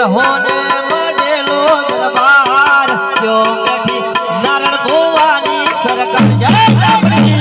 હોને મડેલો દરબાર જો બેઠી નારણ ભુવાની સરકાર જય આપણી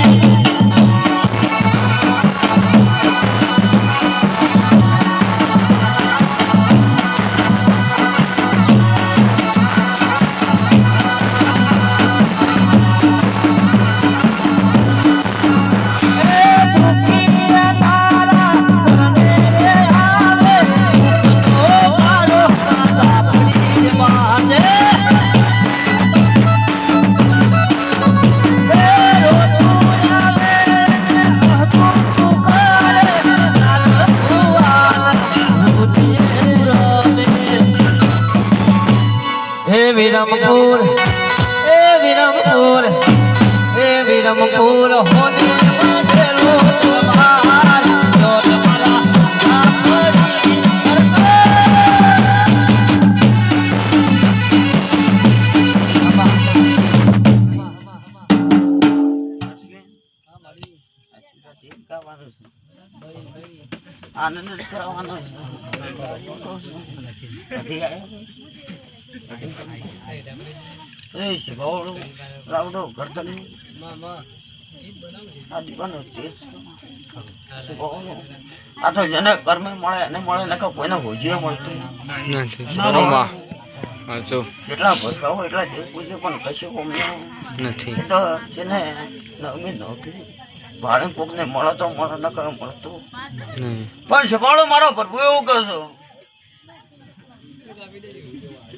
વિરમપુર વિરમપુર હોને મડેલો દરબાર જો તમારા આપણી આનંદ જ કરવાનો છે શિવાળો રાવડો ગરદન આ દીવાનો તેજ શિવાળો આ તો જેને કર્મે મળે એને મળે ને કોઈને હોજીએ મળતું નથી બરોબર હાચો જેટલા ભરખાઓ એટલા જે પૂજે પણ કશું અમને નથી તો જેને નવમી નહોતી ભાડે કોકને મળે તો મળે ન કરે મળતું નહીં પણ શિવાળો મારો પ્રભુ એવું કહે છો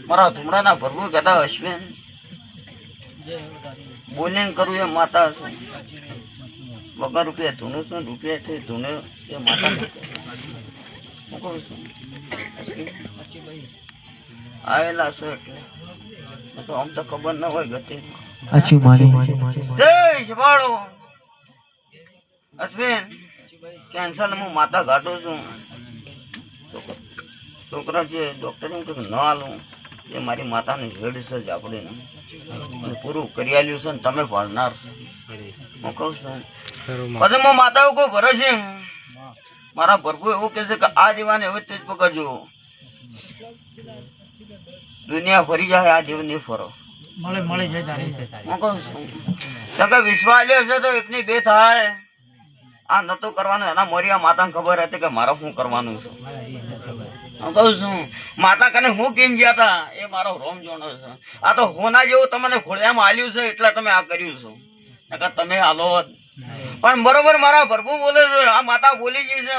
મારા ધુમડાના પ્રભુ કહેતા અશ્વિન બોલિંગ કરવું એ માતા છું વગર રૂપિયા ધૂનું છું રૂપિયા થી ધૂને એ માતા હું કહું છું આવેલા છો એટલે તો આમ તો ખબર ન હોય ગતિ જય શિવાળો અશ્વિન કેન્સર હું માતા ઘાટું છું છોકરા જે ડૉક્ટર એમ કે ન હાલું એ મારી માતાની હેડ છે જ આપણે પૂરું કરી આલ્યું છે ને તમે ભણનાર હું કહું છું પછી હું માતા કોઈ ભરોસે મારા પ્રભુ એવું કહે છે કે આ જીવાને હવે તેજ પકડજો દુનિયા ફરી જાય આ જીવ નહીં ફરો હું કહું છું કે વિશ્વાસ લે છે તો એકની બે થાય આ નતું કરવાનું એના મોરિયા માતાને ખબર હતી કે મારે શું કરવાનું છે હું કહું છું માતા કને હું કેમ ગયા હતા એ મારો રોમ જોણો છે આ તો હોના જેવું તમને ખોળિયામાં હાલ્યું છે એટલે તમે આ કર્યું છે તમે હાલો પણ બરોબર મારા પ્રભુ બોલે છે આ માતા બોલી ગઈ છે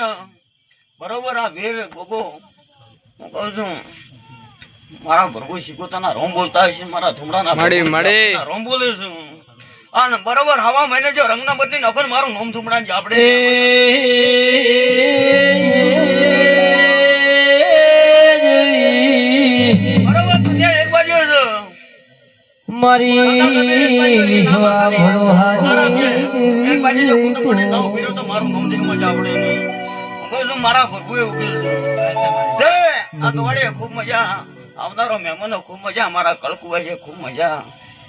બરોબર આ વીર ગોગો હું કહું છું મારા પ્રભુ શીખોતાના રોમ બોલતા હશે મારા ધુમડાના રોમ બોલે છે અને બરોબર હવા મહિને જો રંગના બદલી નાખો ને મારું નોમ ધુમડા જ આપણે બરોબર દુનિયા એક બાજુ છે મારી વિશ્વા ભરોહારી એક બાજુ જો કુટુંબ પડે ના ઉભી તો મારું નોમ ધુમડા જ આપણે હું કહું છું મારા પ્રભુ એવું કહે છે આ ગવાડીએ ખૂબ મજા આવનારો મહેમાનો ખૂબ મજા મારા કળકુવા છે ખૂબ મજા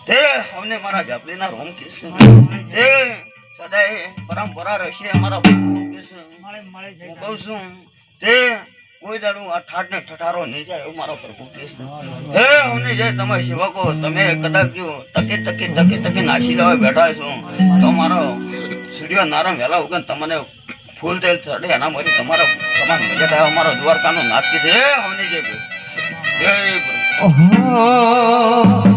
તે અમને મારા જાપલીના રોમ કીસ તે સદાય પરંપરા રહેશે અમારા કીસ હું કહું છું તે કોઈ દાડું આ ઠાઠ ને ઠઠારો નહીં જાય એવું મારો પ્રભુ કીસ હે અમને જે તમે સેવકો તમે કદાચ જો તકે નાસી લેવા બેઠા છો તો મારો સૂર્ય નારાયણ વહેલા ઉગન તમને ફૂલ તેલ ચડે એના મારી તમારા તમામ મજા થાય અમારો દ્વારકાનો નાથ કીધે અમને જે જય પ્રભુ